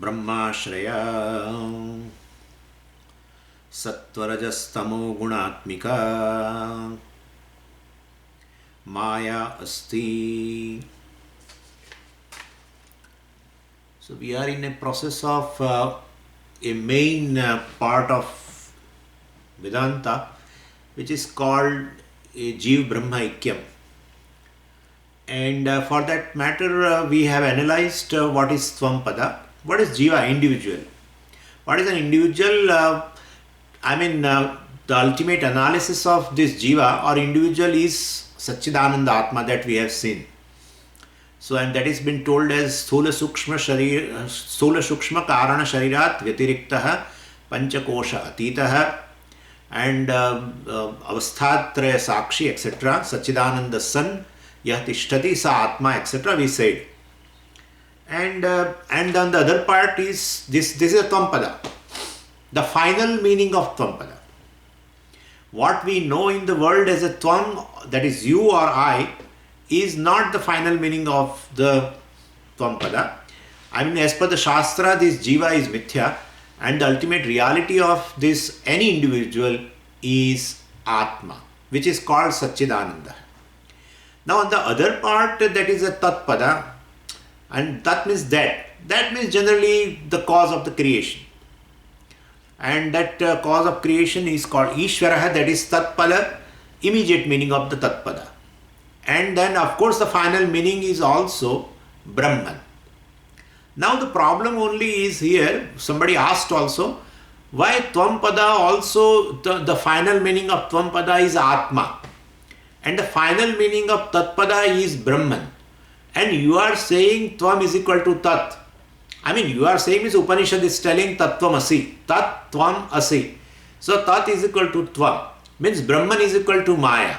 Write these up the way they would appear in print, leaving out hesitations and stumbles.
ब्रह्माश्रया सत्वरजस्तमो गुणात्मिका माया अस्ति. So we are in a process of a main part of Vedanta, which is called a Jeev Brahma Ikyam. And for that matter, we have analyzed what is Tattvabodha, what is Jiva, individual. What is an individual? The ultimate analysis of this Jiva or individual is Satchidananda Atma that we have seen. So, and that is been told as Sthula Sukshma Karana Sharirat Vyatiriktah Panchakosha Atitah and Avasthatraya Sakshi, etc. Satchidananda San Yah Tishtati Sa Atma, etc. we said. And on the other part is this is a Tattvabodha, the final meaning of Tattvabodha. What we know in the world as a Tvam, that is you or I, is not the final meaning of the Tattvabodha. As per the Shastra, this Jiva is Mithya, and the ultimate reality of this any individual is Atma, which is called Satchidananda. Now on the other part, that is a Tattvabodha, and Tat means that. That means generally the cause of the creation. And that cause of creation is called Ishvaraha, that is Tatpala, immediate meaning of the Tattvabodha. And then of course the final meaning is also Brahman. Now the problem only is here, somebody asked also, why Tattvabodha also, the final meaning of Tattvabodha is Atma. And the final meaning of Tattvabodha is Brahman. And you are saying Tvam is equal to Tat. You are saying is Upanishad is telling Tattvamasi, Tat Tvam Asi. So Tat is equal to Tvam, means Brahman is equal to Maya.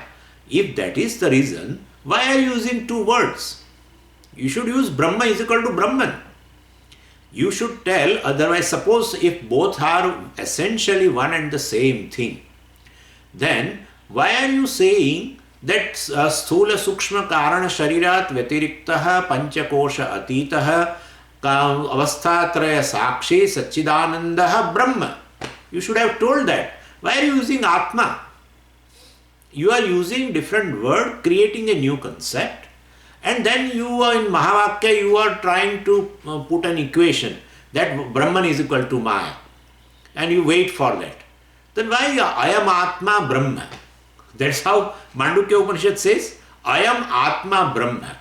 If that is the reason, why are you using two words? You should use Brahma is equal to Brahman. You should tell, otherwise suppose if both are essentially one and the same thing, then why are you saying that Sthula Sukshma Karana Sharirat Vyatiriktah Panchakosha Atitah Avasthatraya Sakshi Satchidananda Brahma? You should have told that. Why are you using Atma? You are using different word, creating a new concept, and then you are in Mahavakya, you are trying to put an equation that Brahman is equal to Maya, and you wait for that. Then why I am Atma Brahma? That's how Mandukya Upanishad says, I am Atma Brahma.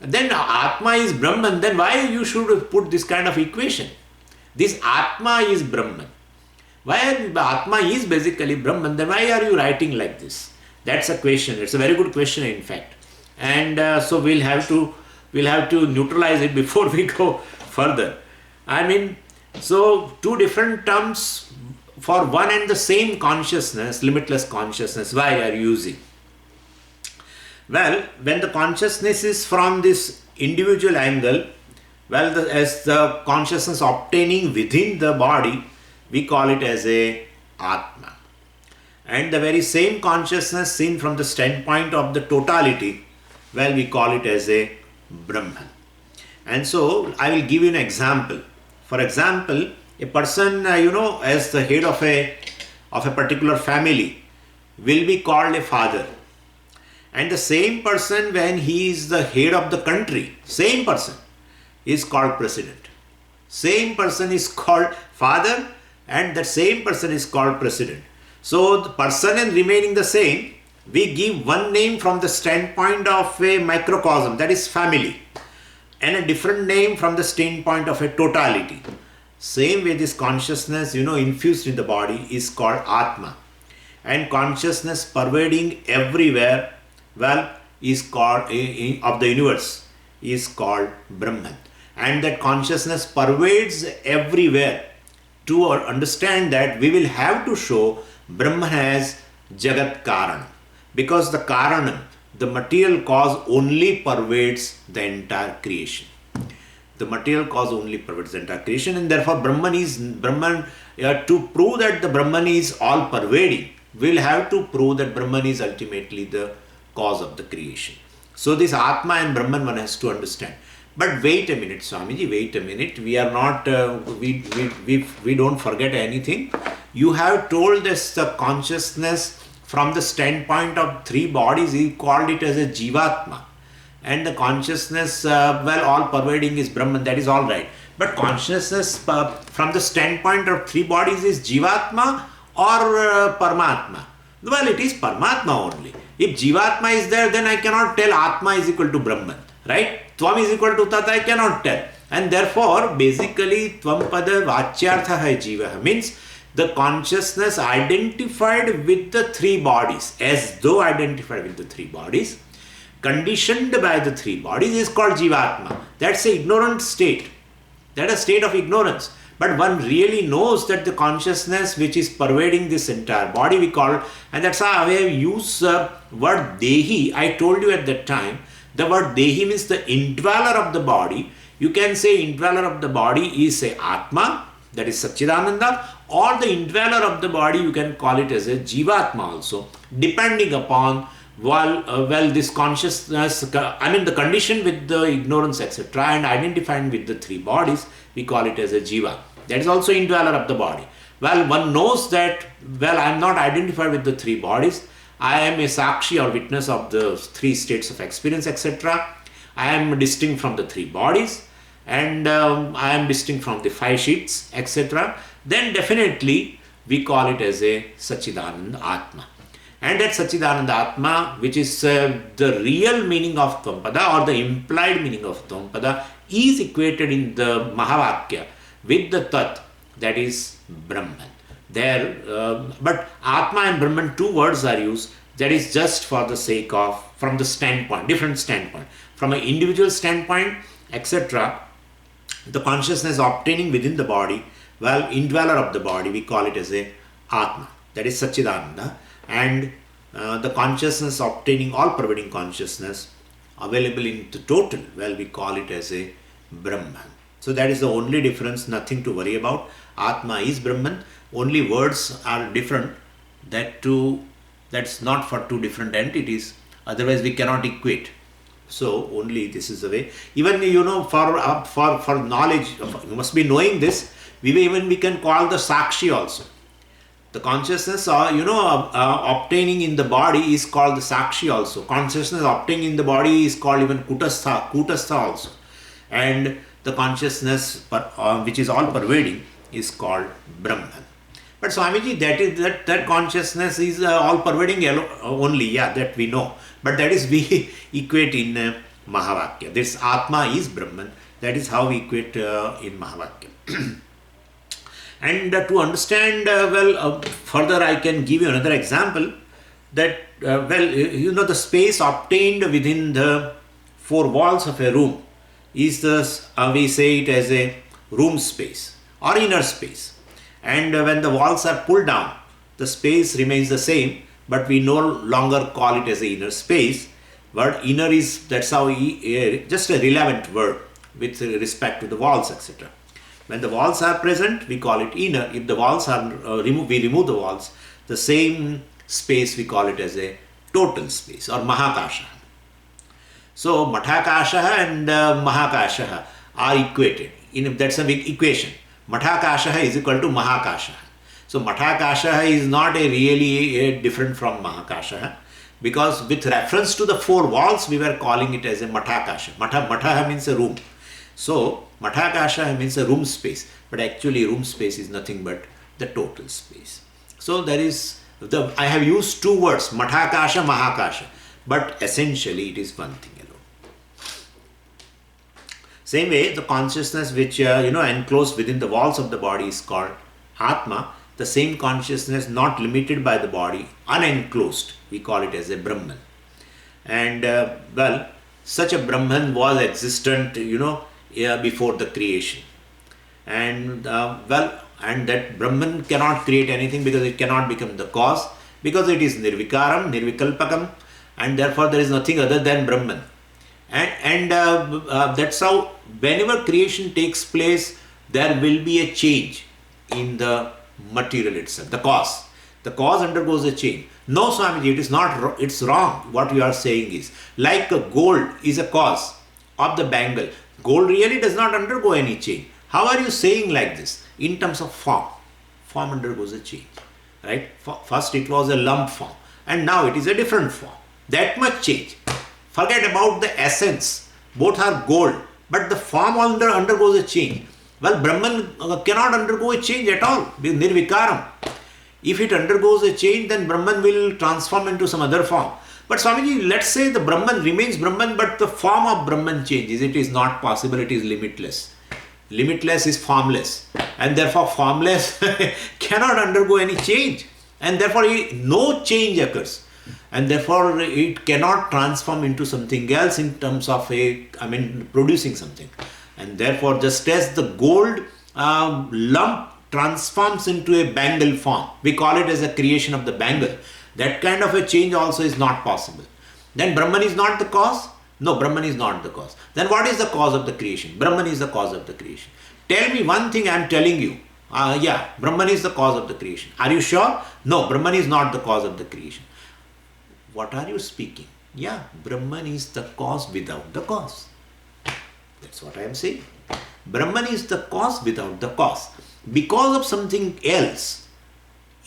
Then Atma is Brahman, then why you should put this kind of equation? This Atma is Brahman. Why Atma is basically Brahman, then why are you writing like this? That's a question. It's a very good question in fact. And so we'll have to neutralize it before we go further. So two different terms for one and the same consciousness, limitless consciousness, why are you using? Well, when the consciousness is from this individual angle, as the consciousness obtaining within the body, we call it as a Atma. And the very same consciousness seen from the standpoint of the totality, we call it as a Brahman. And so I will give you an example. For example, a person, as the head of a particular family will be called a father. And the same person, when he is the head of the country, same person is called president. Same person is called father and the same person is called president. So the person and remaining the same, we give one name from the standpoint of a microcosm, that is family, and a different name from the standpoint of a totality. Same way this consciousness, infused in the body is called Atma. And consciousness pervading everywhere, is called, of the universe, is called Brahman. And that consciousness pervades everywhere. To understand that, we will have to show Brahman as Jagat Karana. Because the Karanam, the material cause, only pervades the entire creation. The material cause only pervades the entire creation, and therefore to prove that the Brahman is all pervading, we'll have to prove that Brahman is ultimately the cause of the creation. So this Atma and Brahman one has to understand. But wait a minute, Swamiji, wait a minute. We are not, we don't forget anything. You have told us the consciousness from the standpoint of three bodies, you called it as a Jivatma. And the consciousness, all pervading is Brahman, that is all right. But consciousness from the standpoint of three bodies is Jivatma or Paramatma? Well, it is Paramatma only. If Jivatma is there, then I cannot tell Atma is equal to Brahman, right? Tvam is equal to Tat, I cannot tell. And therefore, basically, Tvam Pada Vachyartha hai Jiva means the consciousness identified with the three bodies, as though identified with the three bodies, conditioned by the three bodies, is called Jivatma. That's an ignorant state. That is a state of ignorance. But one really knows that the consciousness which is pervading this entire body, we call, and that's how I have used the word Dehi. I told you at that time, the word Dehi means the indweller of the body. You can say indweller of the body is a Atma, that is Satchidananda, or the indweller of the body, you can call it as a Jivatma also, depending upon this consciousness, the condition with the ignorance, etc., and identifying with the three bodies, we call it as a Jiva. That is also indweller of the body. Well, one knows that, I am not identified with the three bodies. I am a Sakshi or witness of the three states of experience, etc. I am distinct from the three bodies, and I am distinct from the five sheets, etc. Then definitely we call it as a Satchidananda Atma. And that Satchidananda Atma, which is the real meaning of Tvampada or the implied meaning of Tvampada, is equated in the Mahavakya with the Tat, that is Brahman. But Atma and Brahman, two words are used. That is just for the sake of, from the standpoint, different standpoint. From an individual standpoint, etc., the consciousness obtaining within the body, indweller of the body, we call it as a Atma, that is Satchidananda. And the consciousness obtaining all pervading consciousness available in the total, we call it as a Brahman. So that is the only difference, nothing to worry about. Atma is Brahman, only words are different. That's not for two different entities, otherwise we cannot equate. So only this is the way. Even for knowledge, you must be knowing this. We can call the Sakshi also. The consciousness, obtaining in the body is called the Sakshi also. Consciousness obtaining in the body is called even Kutastha also. And the consciousness which is all pervading is called Brahman. But Swamiji, that consciousness is all pervading only, that we know. But that is we equate in Mahavakya. This Atma is Brahman. That is how we equate in Mahavakya. And to understand further, I can give you another example that the space obtained within the four walls of a room is we say it as a room space or inner space. And when the walls are pulled down, the space remains the same, but we no longer call it as a inner space. But inner is, that's how just a relevant word with respect to the walls, etc. When the walls are present, we call it inner. If the walls are removed, we remove the walls. The same space we call it as a total space or Mahakasha. So Mathakasha and Mahakasha are equated. That's a big equation. Mathakasha is equal to Mahakasha. So Mathakasha is not really different from Mahakasha, because with reference to the four walls, we were calling it as a Mathakasha. Matha means a room. So Mathakasha means a room space, but actually room space is nothing but the total space. So there is I have used two words, Mathakasha, Mahakasha, but essentially it is one thing alone. Same way, the consciousness which enclosed within the walls of the body is called Atma. The same consciousness not limited by the body, unenclosed, we call it as a Brahman. And such a Brahman was existent, before the creation. And and that Brahman cannot create anything because it cannot become the cause, because it is Nirvikaram, Nirvikalpakam, and therefore there is nothing other than Brahman. And that's how whenever creation takes place, there will be a change in the material itself, the cause. The cause undergoes a change. No, Swamiji, it is not, it's wrong. What you are saying is, like a gold is a cause of the bangle. Gold really does not undergo any change. How are you saying like this? In terms of form. Form undergoes a change. Right? First it was a lump form and now it is a different form. That much change. Forget about the essence. Both are gold, but the form undergoes a change. Well, Brahman cannot undergo a change at all. Nirvikaram. If it undergoes a change, then Brahman will transform into some other form. But Swamiji, let's say the Brahman remains Brahman, but the form of Brahman changes. It is not possible. It is limitless. Limitless is formless. And therefore, formless cannot undergo any change. And therefore, no change occurs. And therefore, it cannot transform into something else in terms of producing something. And therefore, just as the gold lump transforms into a bangle form, we call it as a creation of the bangle. That kind of a change also is not possible. Then Brahman is not the cause? No, Brahman is not the cause. Then what is the cause of the creation? Brahman is the cause of the creation. Tell me one thing I am telling you. Brahman is the cause of the creation. Are you sure? No, Brahman is not the cause of the creation. What are you speaking? Yeah, Brahman is the cause without the cause. That's what I am saying. Brahman is the cause without the cause. Because of something else,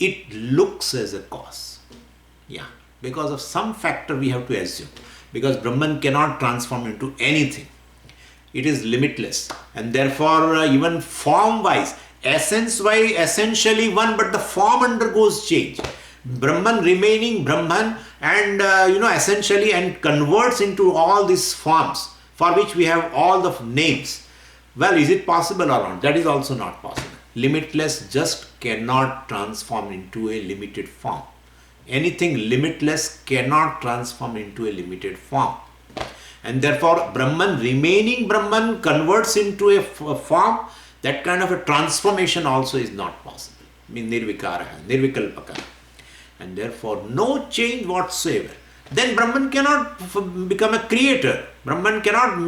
it looks as a cause. Yeah, because of some factor we have to assume. Because Brahman cannot transform into anything. It is limitless. And therefore, even form-wise, essence-wise, essentially one, but the form undergoes change. Brahman remaining Brahman and essentially and converts into all these forms for which we have all the names. Well, is it possible or not? That is also not possible. Limitless just cannot transform into a limited form. Anything limitless cannot transform into a limited form. And therefore, Brahman remaining Brahman converts into a form. That kind of a transformation also is not possible. I mean, nirvikara, nirvikalpaka. And therefore, no change whatsoever. Then Brahman cannot become a creator. Brahman cannot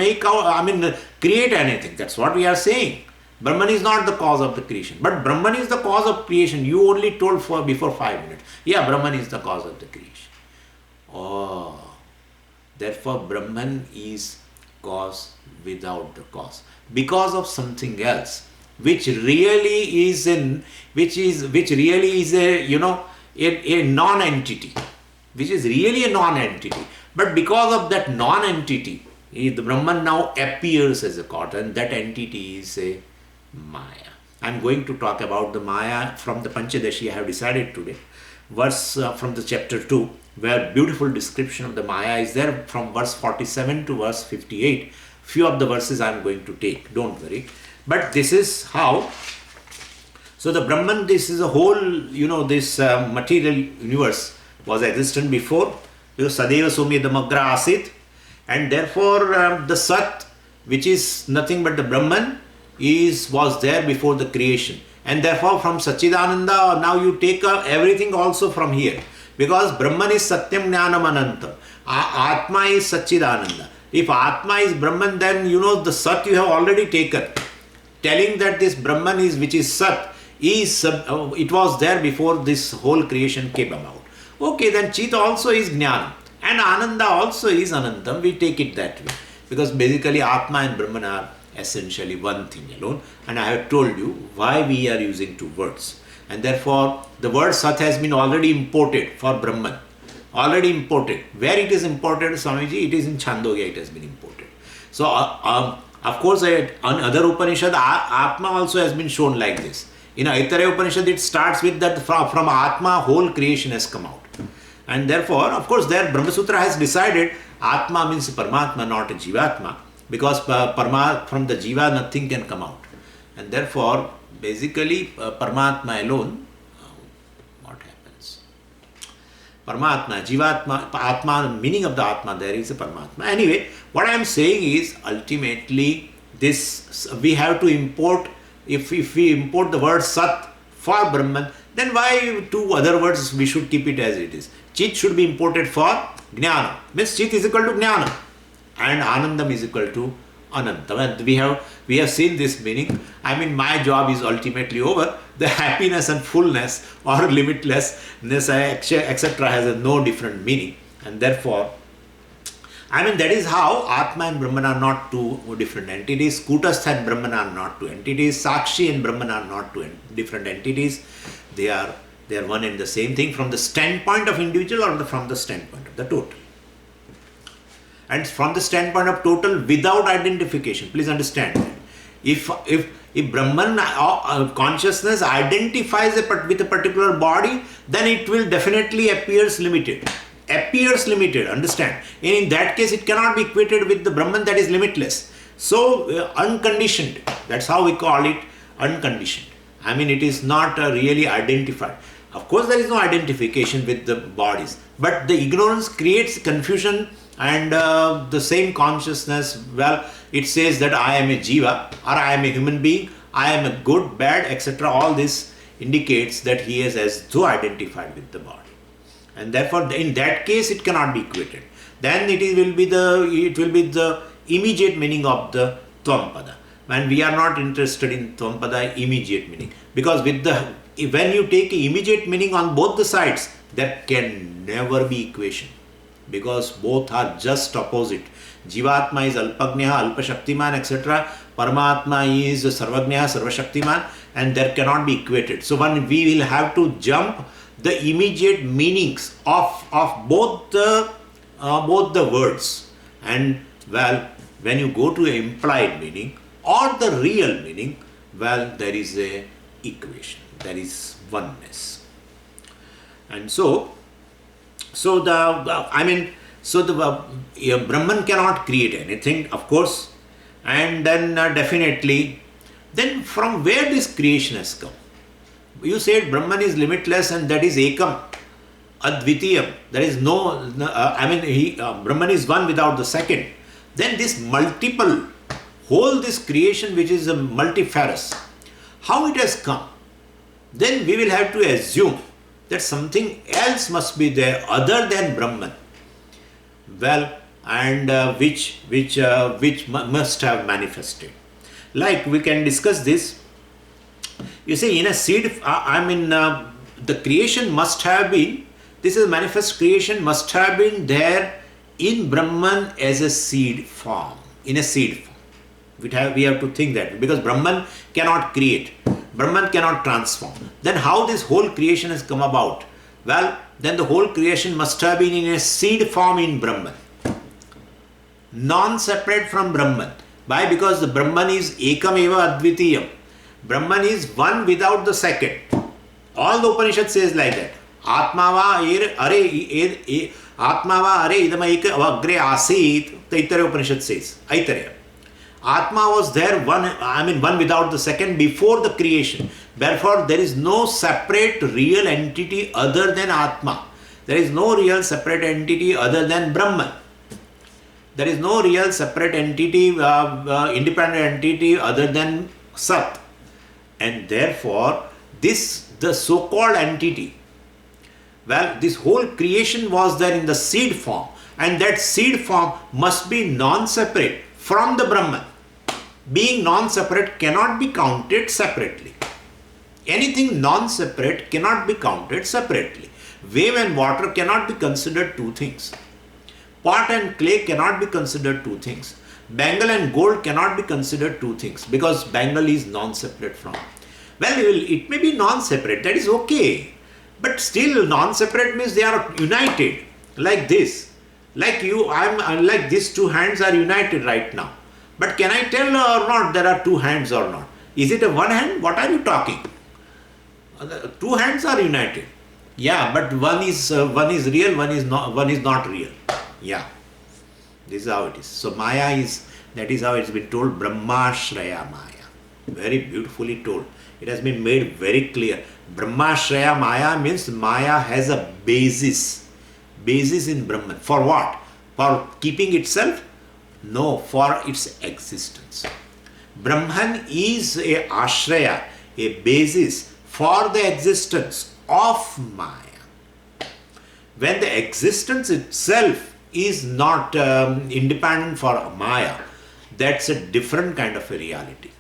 create anything. That's what we are saying. Brahman is not the cause of the creation. But Brahman is the cause of creation. You only told before 5 minutes. Yeah, Brahman is the cause of the creation. Oh, therefore Brahman is cause without the cause. Because of something else, which really is a non-entity, which is really a non-entity. But because of that non-entity, the Brahman now appears as a cause, and that entity is a Maya. I am going to talk about the Maya from the Panchadashi I have decided today. Verse from the chapter 2, where beautiful description of the Maya is there from verse 47 to verse 58. Few of the verses I am going to take, don't worry. But this is how. So the Brahman, this is a whole, this material universe was existent before. Sadeva Somya Damagra Asit. And therefore the Sat, which is nothing but the Brahman, was there before the creation. And therefore from Satchidananda, now you take everything also from here. Because Brahman is Satyam Jnanam Anantam. Atma is Satchidananda. If Atma is Brahman, then the Sat you have already taken. Telling that this Brahman is, which is Sat, it was there before this whole creation came about. Okay, then Chit also is Jnana. And Ananda also is Anantam. We take it that way. Because basically Atma and Brahman are essentially one thing alone. And I have told you why we are using two words. And therefore, the word Sat has been already imported for Brahman. Already imported. Where it is imported, Swamiji? It is in Chandogya it has been imported. So, of course, in other Upanishad, Atma also has been shown like this. In Aitareya Upanishad, it starts with that from Atma, whole creation has come out. And therefore, of course, there Brahma Sutra has decided Atma means Paramatma, not a Jivatma. Because from the Jiva, nothing can come out. And therefore, basically, Paramatma alone, what happens? Paramatma, Jivatma, Atma, meaning of the Atma, there is a Paramatma. Anyway, what I am saying is, ultimately, this we have to import, if we import the word Sat for Brahman, then why two other words we should keep it as it is? Chit should be imported for Jnana. Means Chit is equal to Jnana. And Anandam is equal to Anantam. And we have seen this meaning. I mean, my job is ultimately over. The happiness and fullness or limitlessness, etc. has no different meaning. And therefore, I mean, that is how Atma and Brahman are not two different entities. Kutastha and Brahman are not two entities. Sakshi and Brahman are not two different entities. They are one and the same thing from the standpoint of individual or from the standpoint of the total. And from the standpoint of total without identification, please understand that. If Brahman consciousness identifies with a particular body, then it will definitely appears limited. Understand? And in that case, it cannot be equated with the Brahman that is limitless. So, unconditioned. That's how we call it, unconditioned. I mean, it is not really identified. Of course, there is no identification with the bodies. But the ignorance creates confusion and the same consciousness. Well, it says that I am a jiva or I am a human being. I am a good, bad, etc. All this indicates that he is as though identified with the body. And therefore, in that case, it cannot be equated. Then it will be the immediate meaning of the Tattvabodha. And we are not interested in Tattvabodha immediate meaning, because when you take immediate meaning on both the sides, there can never be equation, because both are just opposite. Jivatma is Alpagnya, Alpashaktiman, etc. Paramatma is Sarvagnya, Sarvashaktiman, and there cannot be equated. So we will have to jump the immediate meanings of both the words. And well, when you go to implied meaning or the real meaning, well, there is a equation, there is oneness. And so Brahman cannot create anything, of course, and then definitely, then from where this creation has come? You said Brahman is limitless and that is Ekam, Advitiyam. There is Brahman is one without the second. Then this multiple, this creation which is a multifarious, how it has come? Then we will have to assume that something else must be there other than Brahman. Well, and which must have manifested. Like we can discuss this. You see, in a seed, the creation must have been, this is manifest creation must have been there in Brahman as a seed form, in a seed form. We have to think that, because Brahman cannot create, Brahman cannot transform. Then how this whole creation has come about? Well, then the whole creation must have been in a seed form in Brahman, non-separate from Brahman. Why? Because the Brahman is Ekam Eva Advitiyam. Brahman is one without the second. All the Upanishad says like that. Atmava are idamaika avagre asit. Taittiriya Upanishad says. Aitareya. Atma was there, one without the second before the creation. Therefore, there is no separate real entity other than Atma. There is no real separate entity other than Brahman. There is no real separate entity, independent entity other than Sat. And therefore, the so-called entity, well, this whole creation was there in the seed form, and that seed form must be non-separate from the Brahman. Being non-separate cannot be counted separately. Anything non-separate cannot be counted separately. Wave and water cannot be considered two things. Pot and clay cannot be considered two things. Bangle and gold cannot be considered two things, because bangle is non-separate from. Well, it may be non-separate, that is okay. But still non-separate means they are united, like this. Like like these two hands are united right now. But can I tell or not there are two hands or not? Is it a one hand? What are you talking? Two hands are united. Yeah, but one is real, one is not real. Yeah, this is how it is. So that is how it's been told, Brahmashraya Maya. Very beautifully told. It has been made very clear. Brahmashraya Maya means Maya has a basis in Brahman. For what? For keeping itself? No, for its existence. Brahman is a ashraya, a basis for the existence of Maya. When the existence itself is not independent for Maya, that's a different kind of a reality.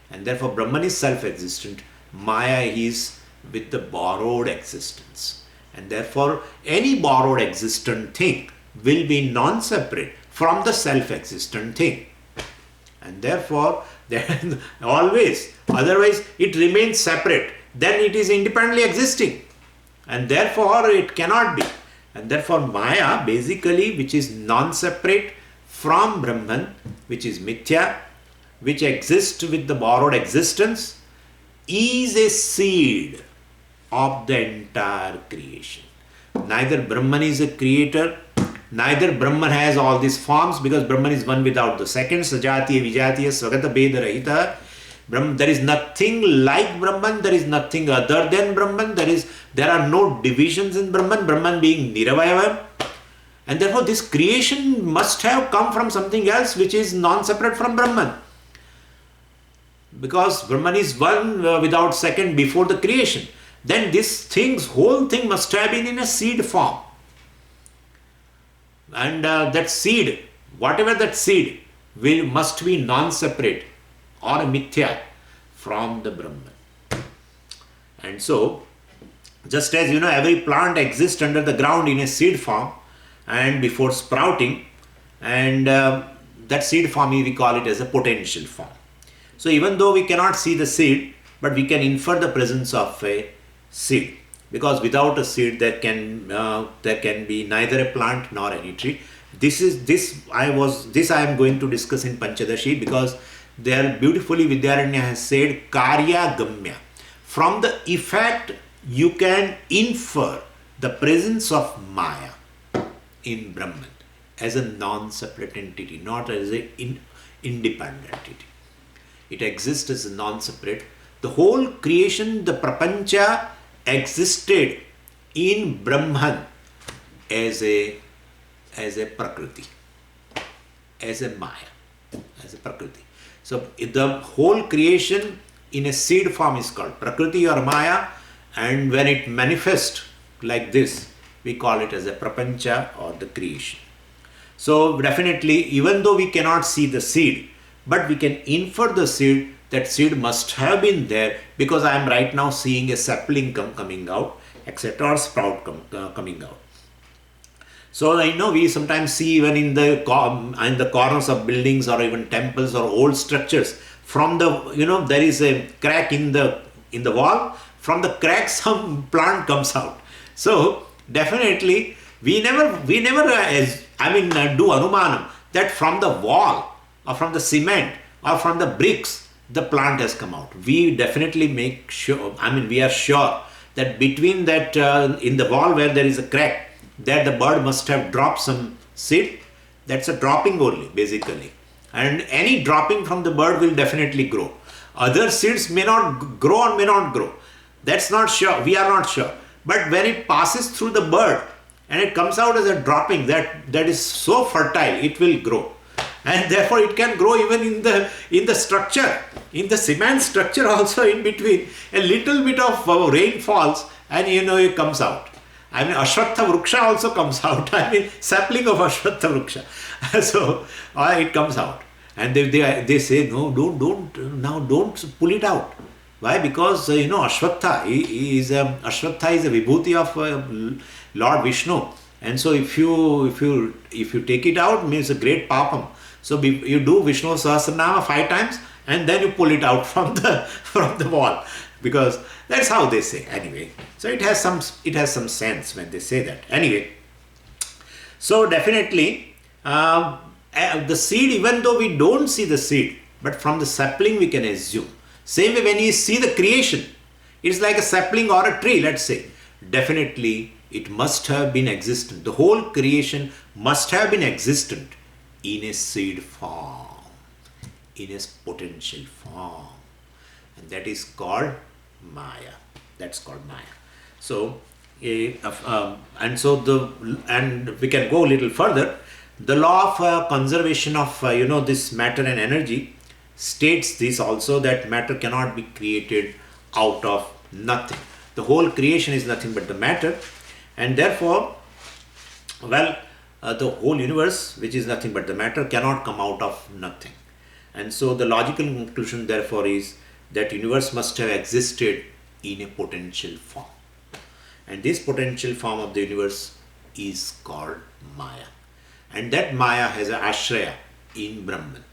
And therefore Brahman is self-existent, Maya is with the borrowed existence. And therefore any borrowed existent thing will be non-separate from the self-existent thing. And therefore, there always, otherwise it remains separate, then it is independently existing, and therefore it cannot be. And therefore Maya basically, which is non-separate from Brahman, which is mithya, which exists with the borrowed existence, is a seed of the entire creation. Neither Brahman is a creator, neither Brahman has all these forms, because Brahman is one without the second. Sajatiya, Vijatiya, Swagataveda Rahita. There is nothing like Brahman, there is nothing other than Brahman, there are no divisions in Brahman, Brahman being Niravayava. And therefore this creation must have come from something else which is non-separate from Brahman. Because Brahman is one without second before the creation. Then this whole thing must have been in a seed form. And that seed, whatever that seed, must be non-separate or a mithya from the Brahman. And so, just as every plant exists under the ground in a seed form and before sprouting, and that seed form we call it as a potential form. So even though we cannot see the seed, but we can infer the presence of a seed, because without a seed there can be neither a plant nor any tree. I am going to discuss in Panchadashi, because there beautifully Vidyaranya has said Karya Gamya. From the effect you can infer the presence of Maya in Brahman as a non-separate entity, not as an independent entity. It exists as a non-separate. The whole creation, the Prapancha, existed in Brahman as a Prakriti, as a Maya, as a Prakriti. So the whole creation in a seed form is called Prakriti or Maya, and when it manifests like this, we call it as a Prapancha or the creation. So definitely, even though we cannot see the seed, but we can infer the seed. That seed must have been there, because I am right now seeing a sapling coming out, etc., or sprout coming out. So we sometimes see even in the corners of buildings or even temples or old structures, from the there is a crack in the wall. From the crack some plant comes out. So definitely we never do anumanam that from the wall or from the cement or from the bricks the plant has come out. We definitely make sure, we are sure that between that in the wall where there is a crack, that the bird must have dropped some seed. That's a dropping only, basically. And any dropping from the bird will definitely grow. Other seeds may not grow or may not grow. That's not sure. We are not sure. But when it passes through the bird and it comes out as a dropping, that is so fertile, it will grow. And therefore it can grow even in the structure, in the cement structure also. In between a little bit of rain falls and it comes out. Ashwatha Vruksha also comes out. Sapling of Ashwatha Vruksha. So it comes out. And they say, no, don't pull it out. Why? Because Ashwatha is a vibhuti of Lord Vishnu. And so if you take it out, means a great papam. So you do Vishnu Sahasranama 5 times and then you pull it out from the wall, because that's how they say anyway. So it has some sense when they say that anyway. So definitely the seed, even though we don't see the seed, but from the sapling we can assume. Same way when you see the creation, it's like a sapling or a tree, let's say. Definitely it must have been existent. The whole creation must have been existent in a seed form, in a potential form, and that is called Maya. That's called Maya. So, and we can go a little further. The law of conservation of this matter and energy states this also, that matter cannot be created out of nothing. The whole creation is nothing but the matter, and therefore, the whole universe, which is nothing but the matter, cannot come out of nothing. And so the logical conclusion therefore is that universe must have existed in a potential form. And this potential form of the universe is called Maya. And that Maya has an ashraya in Brahman.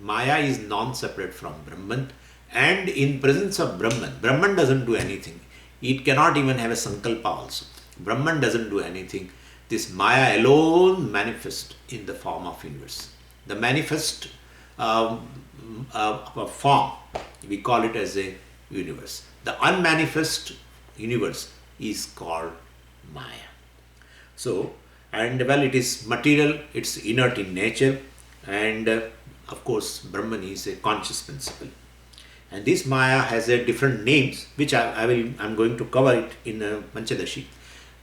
Maya is non-separate from Brahman, and in presence of Brahman, Brahman doesn't do anything. It cannot even have a sankalpa also. Brahman doesn't do anything. This Maya alone manifests in the form of universe. The manifest form, we call it as a universe. The unmanifest universe is called Maya. So, and well, it is material, it's inert in nature, and of course, Brahman is a conscious principle. And this Maya has a different names, which I'm going to cover it in Panchadashi.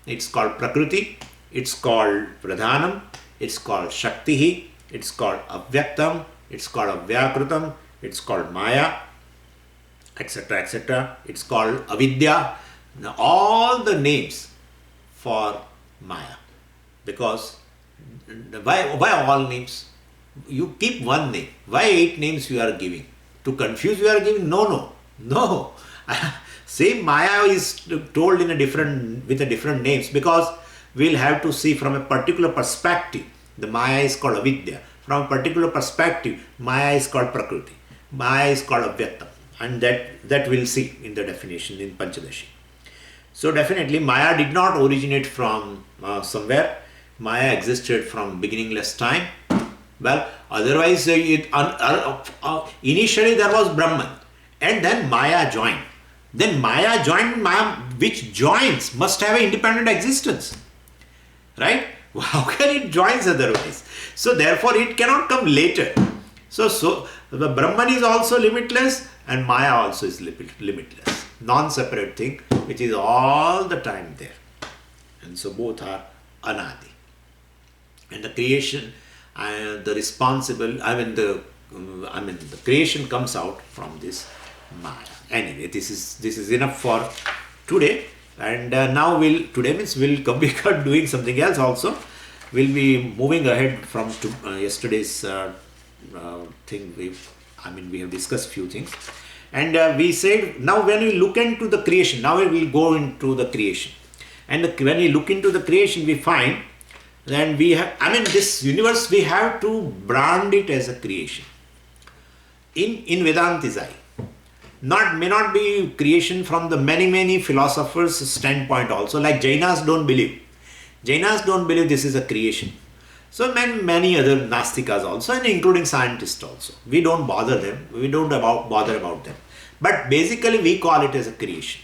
It's called Prakriti, it's called Pradhanam, it's called Shaktihi, it's called Avyaktam, it's called Avyakrutam, it's called Maya, etc., etc. It's called Avidya. Now, all the names for Maya. Because why all names? You keep one name. Why 8 names you are giving? To confuse you are giving? No. Same Maya is told in with a different names, because we'll have to see from a particular perspective. The Maya is called Avidya. From a particular perspective, Maya is called Prakriti. Maya is called Avyaktam. And that we'll see in the definition in Panchadashi. So definitely Maya did not originate from somewhere. Maya existed from beginningless time. Well, otherwise initially there was Brahman, and then Maya joined. Then Maya joined, which joins must have an independent existence. Right? How can it joins otherwise? So therefore it cannot come later. So the Brahman is also limitless, and Maya also is limitless. Non-separate thing, which is all the time there. And so both are anadi. And the creation, the creation comes out from this Maya. Anyway, this is enough for today. And now we'll be doing something else also. We'll be moving ahead from yesterday's thing. We have discussed few things. And we said, now when we look into the creation, now we will go into the creation. And when we look into the creation, we find that this universe, we have to brand it as a creation. In Vedantisai, may not be creation from the many philosophers' standpoint also, like Jainas don't believe. Jainas don't believe this is a creation. So many other Nastikas also, and including scientists also. We don't bother them. We don't bother about them. But basically we call it as a creation.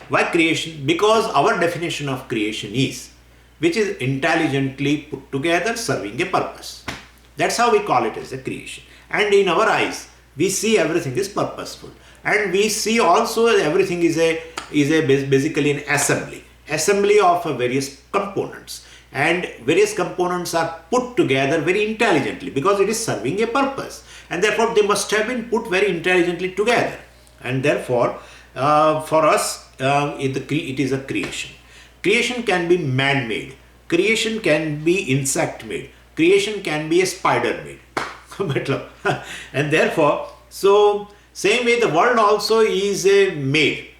Why creation? Because our definition of creation is, which is intelligently put together serving a purpose. That's how we call it as a creation. And in our eyes, we see everything is purposeful. And we see also everything is basically an assembly of various components. And various components are put together very intelligently, because it is serving a purpose. And therefore they must have been put very intelligently together. And therefore, for us, it is a creation. Creation can be man-made. Creation can be insect-made. Creation can be a spider-made. And therefore, so same way the world also is made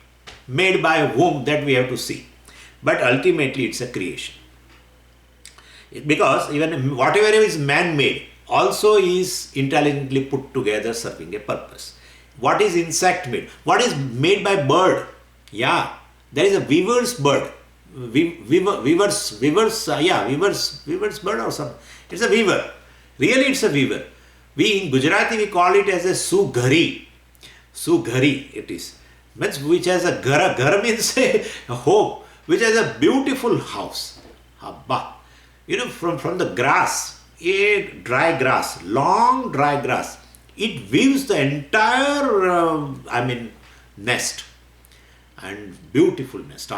by whom, that we have to see. But ultimately it's a creation. Because even whatever is man-made also is intelligently put together serving a purpose. What is insect-made? What is made by bird? Yeah, there is a weaver's bird. Weaver's bird or something. It's a weaver. Really it's a weaver. We in Gujarati we call it as a sughari. Sughari it is. Which has a gara. Gara means a home. Which has a beautiful house. Abba. From the grass, a dry grass, long dry grass, it weaves the entire, nest. And beautiful nest.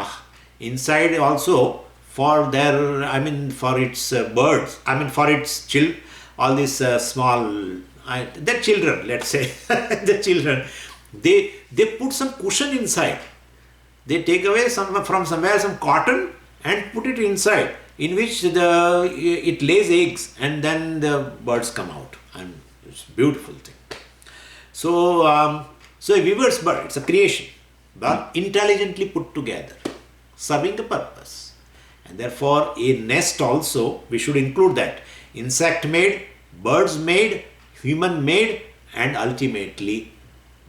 Inside also for for its birds, for its all these small, the children, let's say, the children, they put some cushion inside. They take away some cotton and put it inside, in which it lays eggs, and then the birds come out, and it's a beautiful thing. So, a weaver's bird, it's a creation, but intelligently put together, serving a purpose. And therefore, a nest also, we should include that. insect made, birds made, human made, and ultimately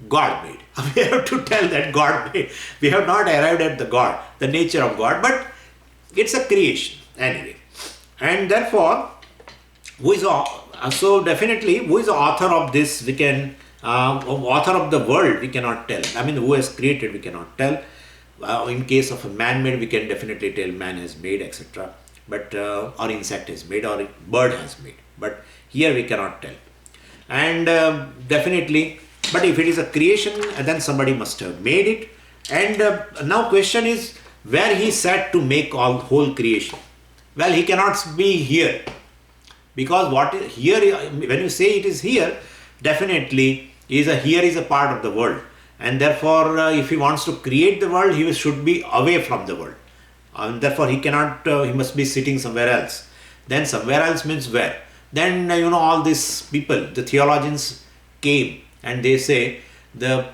God made. We have to tell that God made. We have not arrived at the God, the nature of God, but it's a creation anyway. And therefore, so definitely, who is the author of this? We can, author of the world, we cannot tell. I mean, who has created, we cannot tell. In case of a man-made, we can definitely tell man has made, etc. But or insect has made, or bird has made. But here we cannot tell. And definitely, but if it is a creation, then somebody must have made it. And now question is, where he sat to make all whole creation? Well, he cannot be here, because what is here, when you say it is here, definitely here is a part of the world, and therefore if he wants to create the world, he should be away from the world, and therefore he cannot, he must be sitting somewhere else. Then somewhere else means where? Then all these people, the theologians came and they say the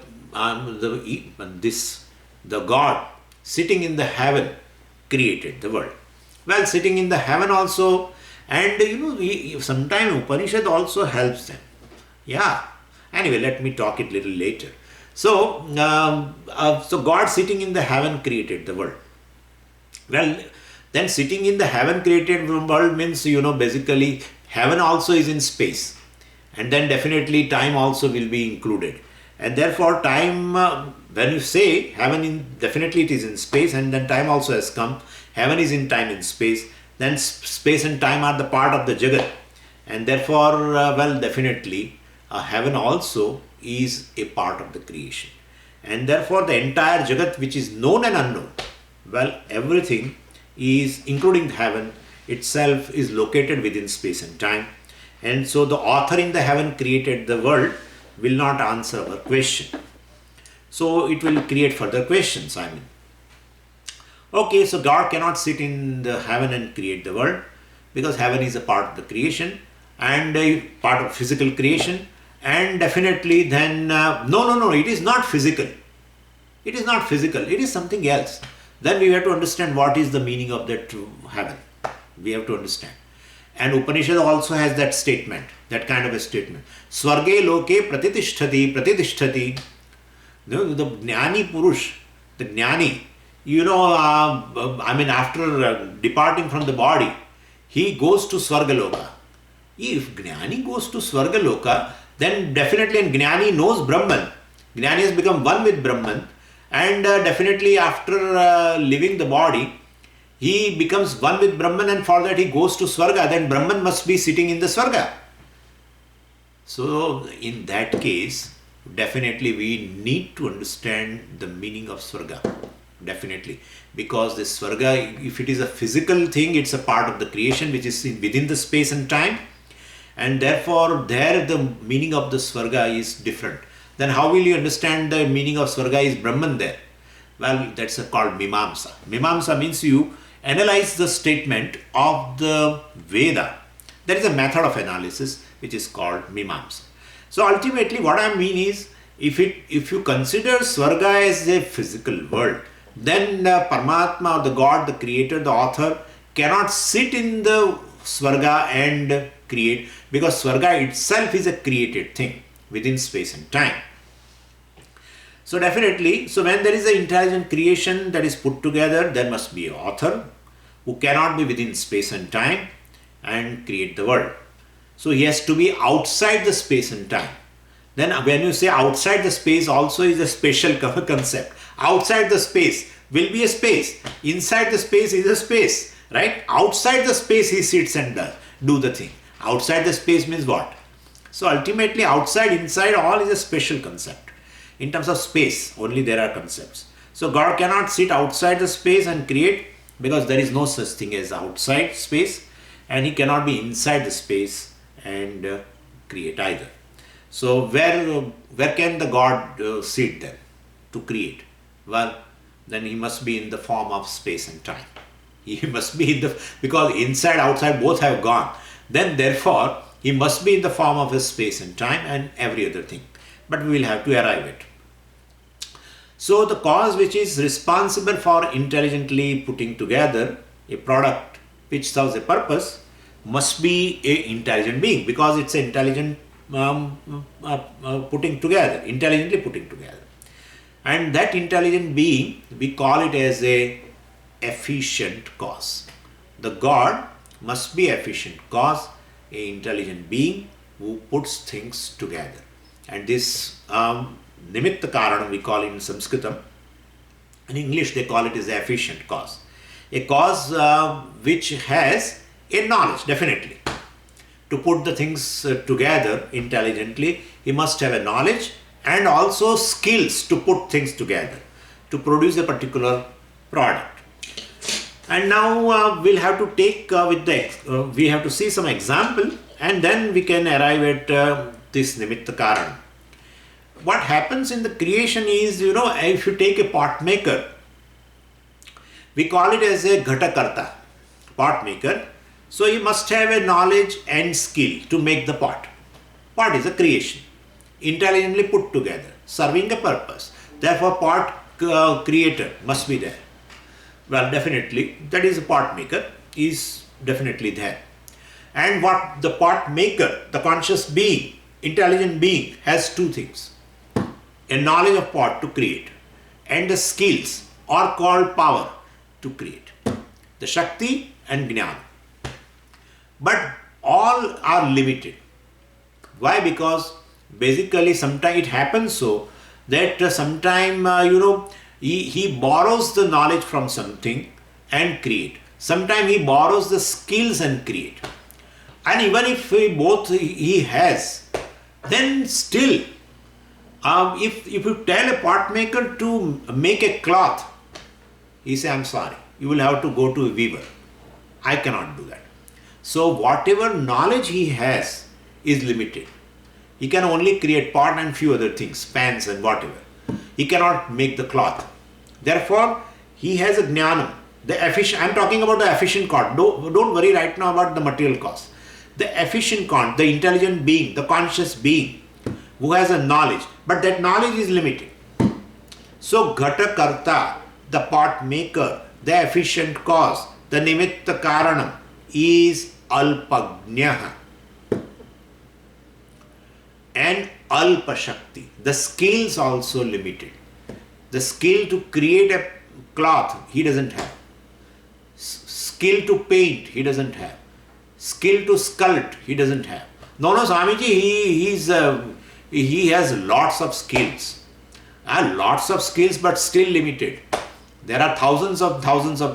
God sitting in the heaven created the world. Well, sitting in the heaven also, and sometimes Upanishad also helps them. Yeah. Anyway, let me talk it little later. So, so God sitting in the heaven created the world. Well, then sitting in the heaven created world means, basically heaven also is in space. And then definitely time also will be included. And therefore time, when you say heaven, definitely it is in space, and then time also has come. Heaven is in time and space. Then space and time are the part of the Jagat. And therefore, well, definitely heaven also is a part of the creation. And therefore the entire Jagat, which is known and unknown, well, everything is, including heaven itself, is located within space and time. And so the author in the heaven created the world will not answer our question. So it will create further questions, I mean. Okay, so God cannot sit in the heaven and create the world, because heaven is a part of the creation and a part of physical creation. And definitely then, no, it is not physical. It is not physical, it is something else. Then we have to understand what is the meaning of that heaven. We have to understand. And Upanishad also has that statement, that kind of a statement. Swarge loke pratitishthati. The Jnani Purush, the Jnani, after departing from the body, he goes to Swargaloka. If Jnani goes to Swargaloka, then definitely, and Jnani knows Brahman. Jnani has become one with Brahman, and definitely after leaving the body, he becomes one with Brahman, and for that he goes to Swarga. Then Brahman must be sitting in the Swarga. So in that case, definitely we need to understand the meaning of Swarga. Definitely. Because the Swarga, if it is a physical thing, it's a part of the creation which is within the space and time. And therefore there the meaning of the Swarga is different. Then how will you understand the meaning of Swarga is Brahman there? Well, that's called Mimamsa. Mimamsa means you analyze the statement of the Veda. There is a method of analysis which is called Mimamsa. So ultimately what I mean is, if you consider Swarga as a physical world, then Paramatma, or the God, the creator, the author, cannot sit in the Swarga and create, because Swarga itself is a created thing within space and time. So definitely, so when there is an intelligent creation that is put together, there must be an author who cannot be within space and time and create the world. So he has to be outside the space and time. Then when you say outside the space, also is a special concept. Outside the space will be a space. Inside the space is a space, right? Outside the space he sits and do the thing. Outside the space means what? So ultimately outside, inside, all is a special concept. In terms of space, only there are concepts. So God cannot sit outside the space and create, because there is no such thing as outside space, and he cannot be inside the space and create either. So where can the God sit then to create? Well, then he must be in the form of space and time. He must be in because inside, outside both have gone. Then therefore, he must be in the form of his space and time and every other thing. But we will have to arrive at. So the cause which is responsible for intelligently putting together a product which serves a purpose, must be a intelligent being, because it's an intelligent putting together, intelligently putting together. And that intelligent being, we call it as a efficient cause. The God must be efficient cause, a intelligent being who puts things together. And this nimitta karanam we call in Sanskritam. In English they call it as efficient cause. A cause which has a knowledge, definitely. To put the things together intelligently, he must have a knowledge and also skills to put things together, to produce a particular product. And now we'll have to take we have to see some example, and then we can arrive at this nimitta karanam. What happens in the creation is, if you take a pot maker, we call it as a ghatakarta, pot maker. So you must have a knowledge and skill to make the pot. Pot is a creation, intelligently put together, serving a purpose. Therefore, pot creator must be there. Well, definitely, that is a pot maker, is definitely there. And what the pot maker, the conscious being, intelligent being, has two things: a knowledge of pot to create, and the skills, or called power, to create. The Shakti and Jnana. But all are limited. Why? Because basically sometimes it happens so that sometime he borrows the knowledge from something and create. Sometimes he borrows the skills and create. And even if he has, then still, if you tell a pot maker to make a cloth, he say, I'm sorry, you will have to go to a weaver. I cannot do that. So whatever knowledge he has is limited. He can only create pot and few other things, pans and whatever. He cannot make the cloth. Therefore, he has a jnanam. I'm talking about the efficient cause. Don't worry right now about the material cause. The efficient cause, the intelligent being, the conscious being who has a knowledge, but that knowledge is limited. So ghatakarta, the pot maker, the efficient cause, the nimitta karanam, is alpagnyah and alpashakti. The skills also limited. The skill to create a cloth, he doesn't have. Skill to paint, he doesn't have. Skill to sculpt, he doesn't have. No, Swamiji, he has lots of skills. Lots of skills, but still limited. There are thousands of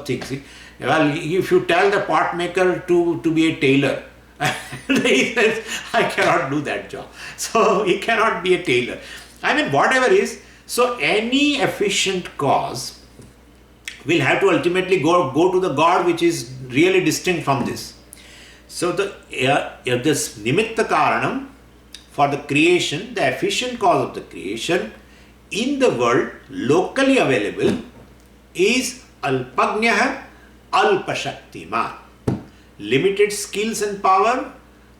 things. Well, if you tell the pot maker to be a tailor, he says, I cannot do that job. So he cannot be a tailor. Whatever is. So any efficient cause will have to ultimately go to the God which is really distinct from this. So this nimitta karanam for the creation, the efficient cause of the creation in the world locally available is alpagnyah, alpashaktiman. Limited skills and power.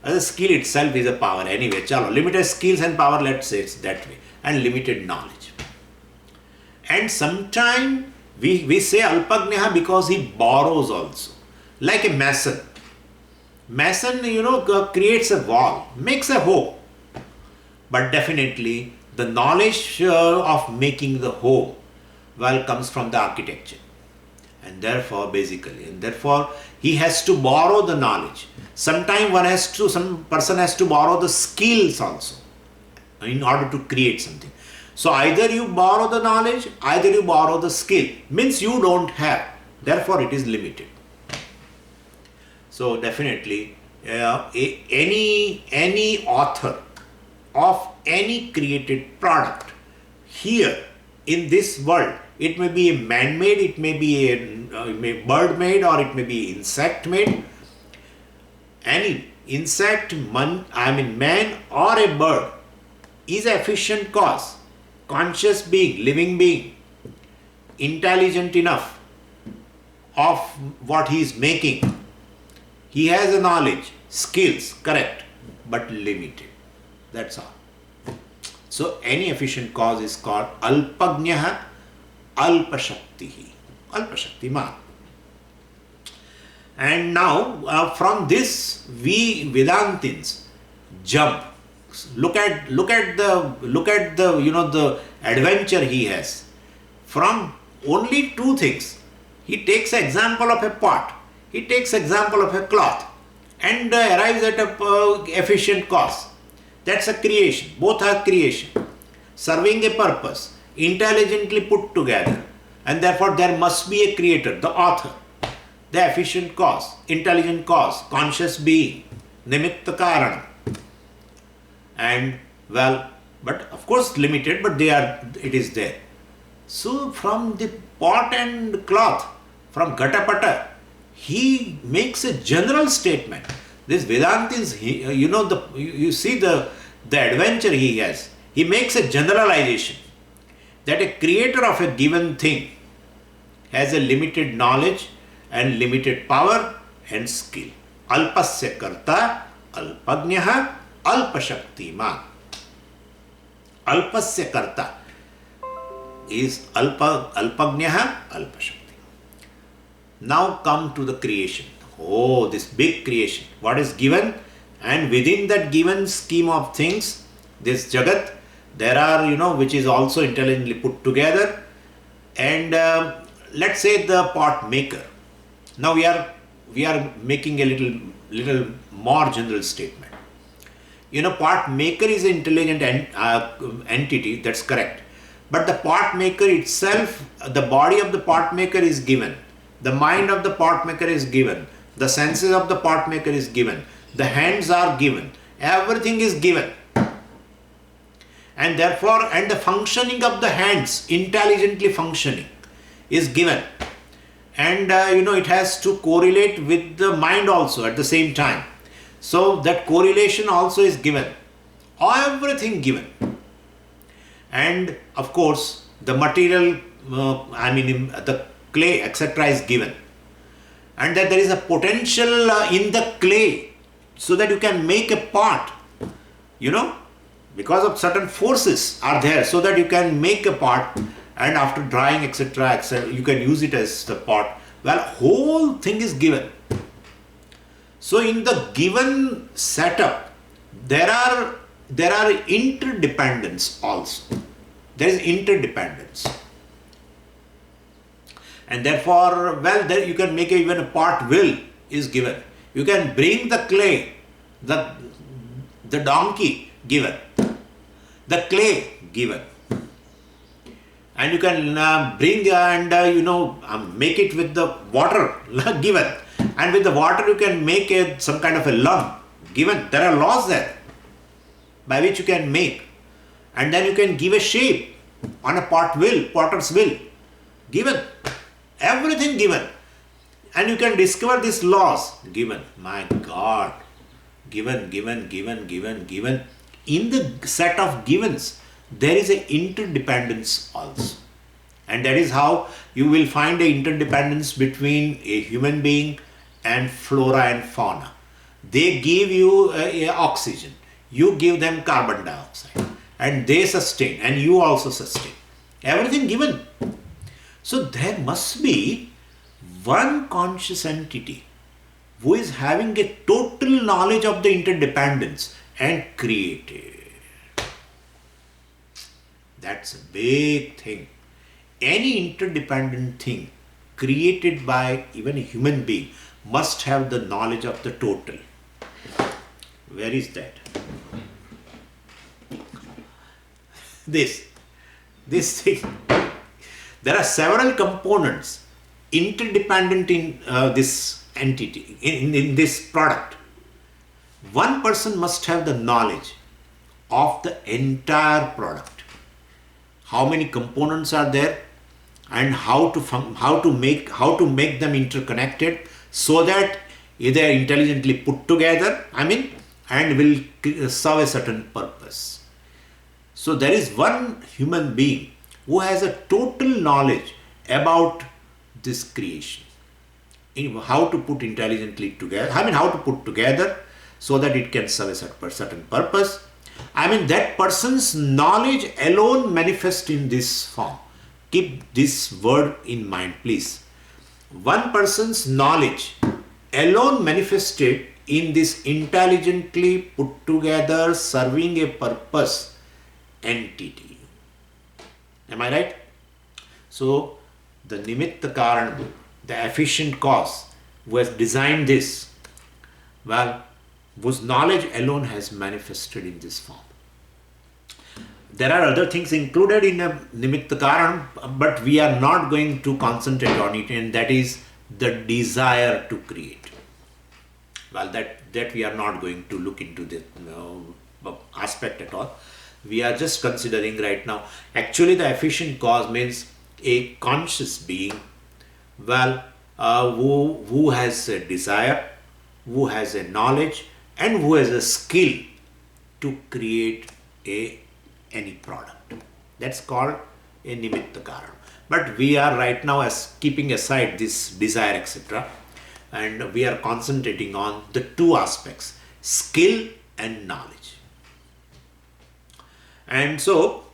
The skill itself is a power anyway. Limited skills and power, let's say it's that way. And limited knowledge. And sometimes we say alpagnyah because he borrows also. Like a mason. Mason, creates a wall, makes a hole. But definitely the knowledge of making the hole comes from the architecture. And therefore he has to borrow the knowledge. Sometimes some person has to borrow the skills also in order to create something. So either you borrow the knowledge, either you borrow the skill. Means you don't have. Therefore it is limited. So definitely any author of any created product here in this world, it may be a man-made, it may be a bird-made, or it may be insect-made. Any insect, man or a bird is an efficient cause, conscious being, living being, intelligent enough of what he is making. He has a knowledge, skills, correct, but limited. That's all. So any efficient cause is called alpagnyah, alpashaktihi, alpashaktiman. And now from this we Vedantins jump. Look at the the adventure he has. From only two things, he takes example of a pot, he takes example of a cloth, and arrives at a efficient cost. That's a creation. Both are creation, serving a purpose, intelligently put together, and therefore there must be a creator, the author, the efficient cause, intelligent cause, conscious being, nimitta karanam. And well, but of course limited, but it is there. So from the pot and cloth, from Gatapata, he makes a general statement. This Vedantins, you see the adventure he has. He makes a generalization that a creator of a given thing has a limited knowledge and limited power and skill. Alpasya karta, alpagnaha, alpashaktiman. Alpasya karta is alpagnaha, alpashakti. Now come to the creation. Oh, this big creation. What is given? And within that given scheme of things, this Jagat, there are, which is also intelligently put together. And let's say the pot maker. Now we are making a little more general statement. Pot maker is an intelligent entity, that's correct. But the pot maker itself, the body of the pot maker is given. The mind of the pot maker is given. The senses of the pot maker is given. The hands are given. Everything is given. And therefore, and the functioning of the hands, intelligently functioning, is given. And it has to correlate with the mind also at the same time. So that correlation also is given. Everything given. And of course, the material, the clay, etc. is given. And that there is a potential in the clay so that you can make a pot, because of certain forces are there, so that you can make a pot, and after drying, etc., you can use it as the pot. Well, whole thing is given. So in the given setup, there are interdependence also. There is interdependence. And therefore, there you can make even a pot will is given. You can bring the clay, the donkey given, the clay given. And you can bring and make it with the water given. And with the water you can make some kind of a lump given. There are laws there by which you can make. And then you can give a shape on a potter's will, given. Everything given. And you can discover these laws given. My God. Given. In the set of givens, there is an interdependence also. And that is how you will find an interdependence between a human being and flora and fauna. They give you oxygen. You give them carbon dioxide. And they sustain. And you also sustain. Everything given. So there must be one conscious entity who is having a total knowledge of the interdependence and created. That's a big thing. Any interdependent thing created by even a human being must have the knowledge of the total. Where is that? This thing. There are several components interdependent in this entity, in this product. One person must have the knowledge of the entire product. How many components are there, and how to make them interconnected so that they are intelligently put together, and will serve a certain purpose. So there is one human being who has a total knowledge about this creation, how to put intelligently together, how to put together so that it can serve a certain purpose. That person's knowledge alone manifests in this form. Keep this word in mind, please. One person's knowledge alone manifested in this intelligently put together, serving a purpose entity. Am I right? So, the Nimitta Karana, the efficient cause, who has designed this, well, whose knowledge alone has manifested in this form. There are other things included in a Nimitta Karana, but we are not going to concentrate on it, and that is the desire to create. Well, that we are not going to look into the aspect at all. We are just considering right now. Actually, the efficient cause means a conscious being, well, who has a desire, who has a knowledge, and who has a skill to create any product. That's called a Nimitta Karana. But we are right now as keeping aside this desire, etc., and we are concentrating on the two aspects, skill and knowledge. And so,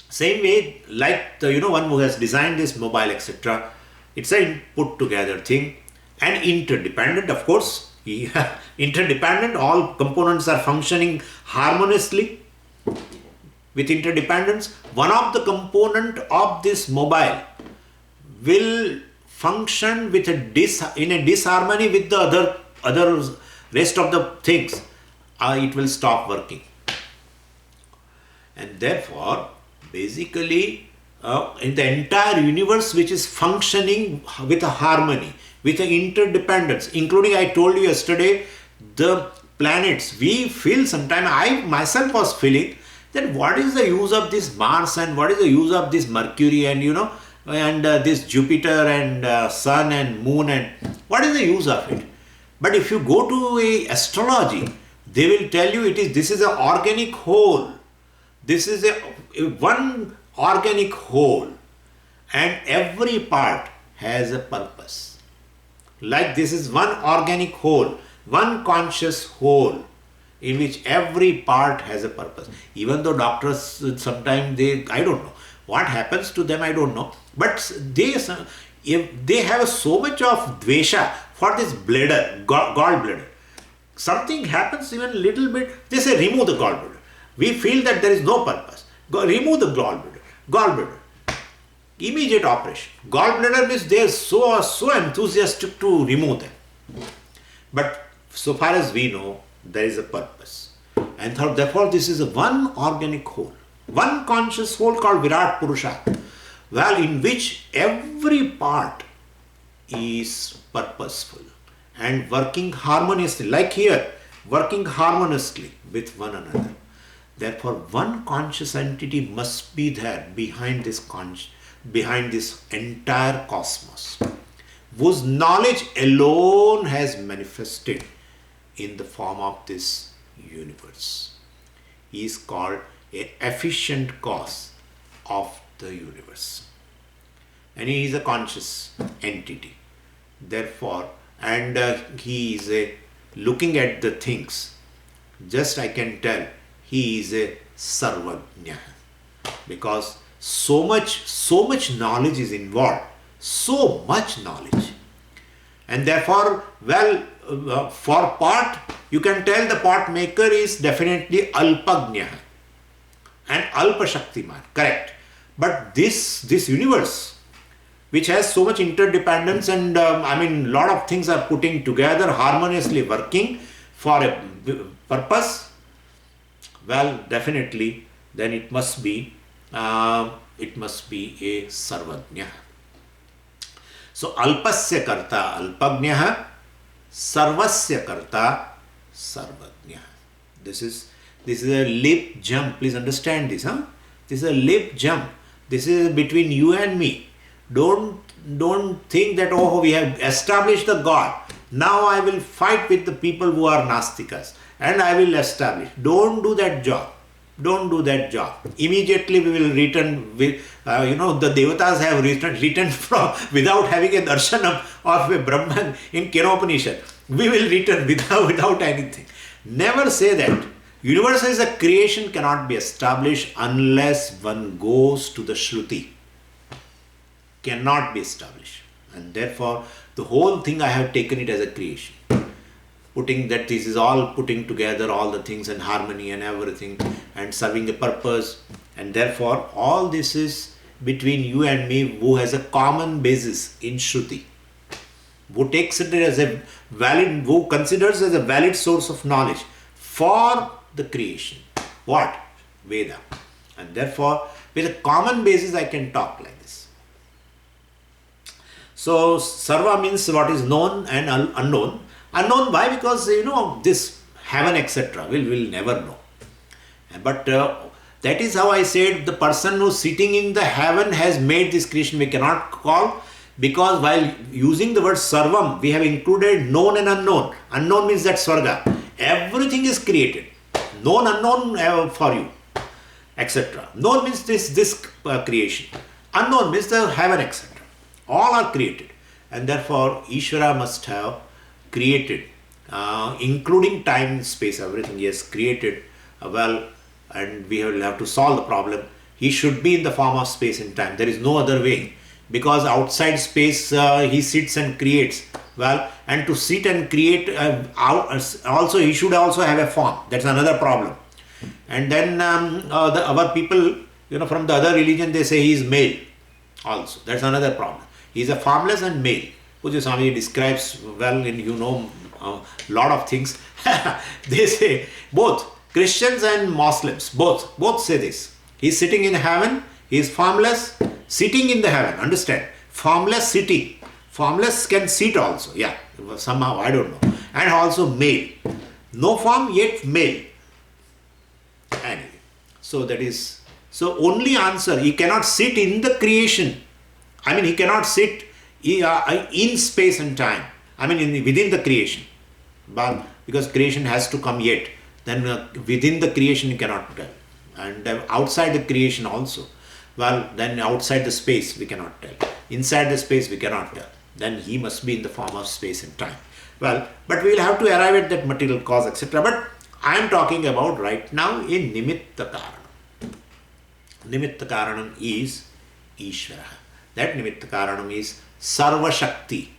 same way, like the one who has designed this mobile, etc., it's a put together thing and interdependent, of course. Interdependent, all components are functioning harmoniously with interdependence. One of the component of this mobile will function with in a disharmony with the other rest of the things. It will stop working. And therefore, basically, in the entire universe which is functioning with a harmony, with an interdependence, including, I told you yesterday, the planets, we feel sometimes, I myself was feeling that what is the use of this Mars and what is the use of this Mercury and and this Jupiter and Sun and Moon, and what is the use of it? But if you go to a astrology, they will tell you this is an organic whole. This is a one organic whole, and every part has a purpose. Like this is one organic whole, one conscious whole, in which every part has a purpose. Even though doctors sometimes I don't know what happens to them, I don't know, but they have so much of dvesha for this bladder, gallbladder. Something happens even little bit, they say remove the gallbladder. We feel that there is no purpose. Remove the gallbladder. Immediate operation. Gallbladder means they are so enthusiastic to remove them. But so far as we know, there is a purpose. And therefore, this is a one organic whole. One conscious whole called Virat Purusha. Well, in which every part is purposeful and working harmoniously. Like here, working harmoniously with one another. Therefore, one conscious entity must be there behind this entire cosmos, whose knowledge alone has manifested in the form of this universe. He is called an efficient cause of the universe. And he is a conscious entity. Therefore, and he is looking at the things. Just I can tell, he is a Sarvajna, because so much knowledge is involved, so much knowledge. And therefore, well, for pot, you can tell the pot maker is definitely Alpajna and Alpashaktiman, correct. But this universe, which has so much interdependence and lot of things are putting together, harmoniously working for a purpose, well, definitely, then it must be a Sarvajna. So, Alpasya Karta Alpajna, Sarvasya Karta Sarvajna. This is a lip jump. Please understand this, huh? This is a lip jump. This is between you and me. Don't think that, oh, we have established the God. Now I will fight with the people who are Nastikas and I will establish. Don't do that job. Don't do that job. Immediately we will return with, the Devatas have returned from without having a darshan of a Brahman in Kenopanishad. We will return without anything. Never say that. Universe as a creation cannot be established unless one goes to the Shruti. Cannot be established. And therefore, The whole thing I have taken it as a creation. Putting that this is all putting together all the things in harmony and everything and serving a purpose. And therefore, all this is between you and me who has a common basis in Shruti. Who takes it as a valid, who considers as a valid source of knowledge for the creation. What? Veda. And therefore, with a common basis, I can talk like this. So, sarva means what is known and unknown. Unknown, why? Because, this heaven, etc. We'll never know. But that is how I said the person who's sitting in the heaven has made this creation. We cannot call, because while using the word sarvam, we have included known and unknown. Unknown means that swarga. Everything is created. Known, unknown for you, etc. Known means this creation. Unknown means the heaven, etc. All are created. And therefore, Ishvara must have created, including time and space, everything he has created well, and we will have to solve the problem. He should be in the form of space and time. There is no other way, because outside space he sits and creates. Well, and to sit and create, also he should also have a form. That's another problem. And then our people, from the other religion, they say he is male also. That's another problem. He is a formless and male. Puja Swami describes well in lot of things. They say both Christians and Muslims both say this. He is sitting in heaven. He is formless, sitting in the heaven. Understand? Formless sitting. Formless can sit also. Yeah, somehow I don't know. And also male. No form yet male. Anyway, so that is only answer. He cannot sit in the creation. I mean, he cannot sit in space and time. I mean, within the creation. But because creation has to come yet, then within the creation he cannot tell. And outside the creation also. Well, then outside the space we cannot tell. Inside the space we cannot tell. Then he must be in the form of space and time. Well, but we will have to arrive at that material cause, etc. But I am talking about right now in Nimitta Karanam. Nimitta Karanam is Ishvara. That Nimitta Karanam is Sarva Shakti.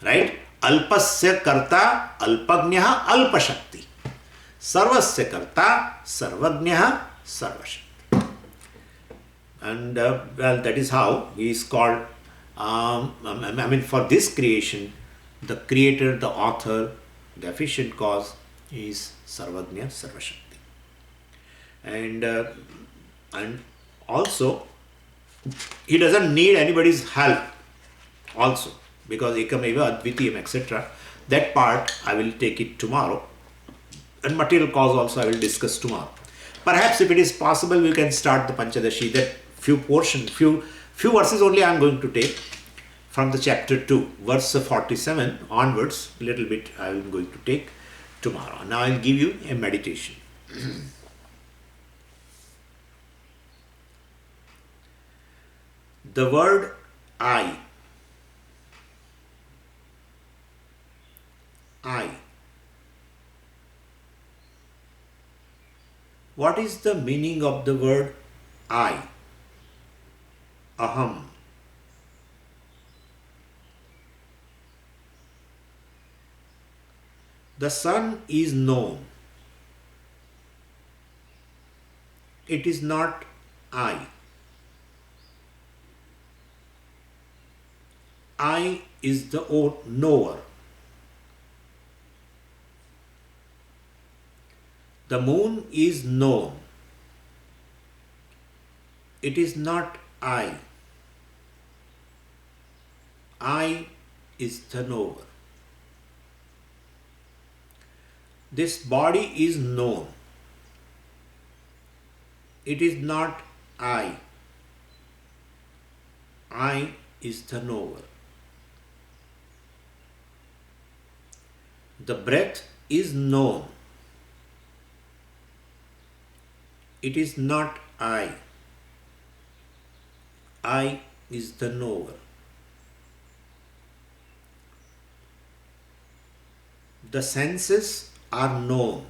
Right? Alpasya Karta Alpagnya Alpashakti. Sarvasya Karta Sarvagnya Sarvashakti. And well, that is how he is called. For this creation, the creator, the author, the efficient cause is Sarvagnya Sarvashakti. And also, he doesn't need anybody's help also, because Ekameva Advitiyam, etc. That part I will take it tomorrow. And material cause also I will discuss tomorrow. Perhaps if it is possible, we can start the Panchadashi. That few verses only I am going to take from the chapter 2, verse 47 onwards. A little bit I am going to take tomorrow. Now I will give you a meditation. The word I. What is the meaning of the word I? Aham. The sun is known. It is not I. I is the knower. The moon is known. It is not I. I is the knower. This body is known. It is not I. I is the knower. The breath is known. It is not I. I is the knower. The senses are known.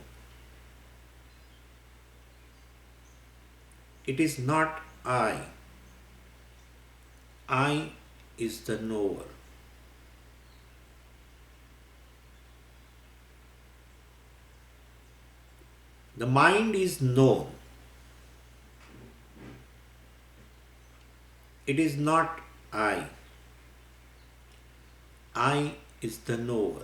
It is not I. I is the knower. The mind is known. It is not I. I is the knower.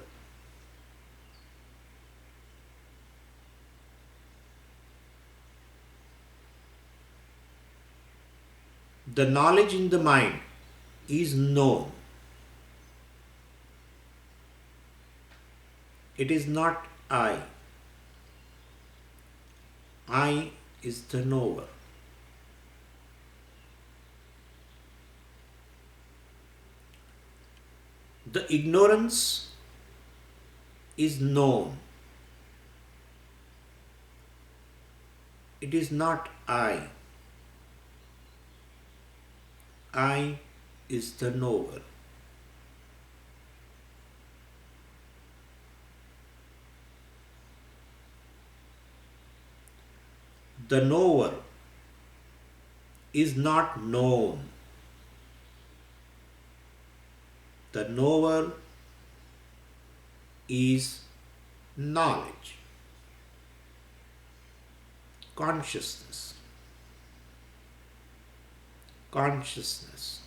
The knowledge in the mind is known. It is not I. I is the knower. The ignorance is known. It is not I. I is the knower. The knower is not known. The knower is knowledge, consciousness, consciousness,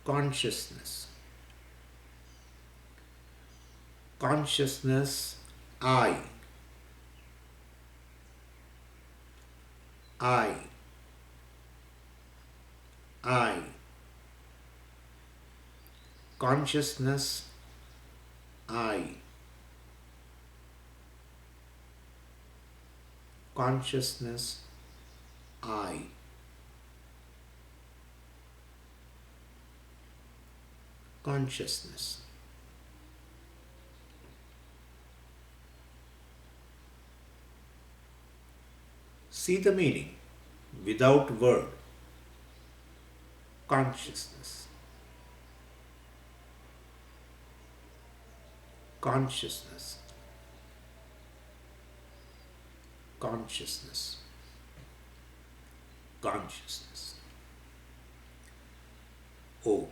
consciousness, consciousness, I, I, I, consciousness, I, consciousness, I, consciousness. See the meaning without word. Consciousness, consciousness, consciousness, consciousness. Oh.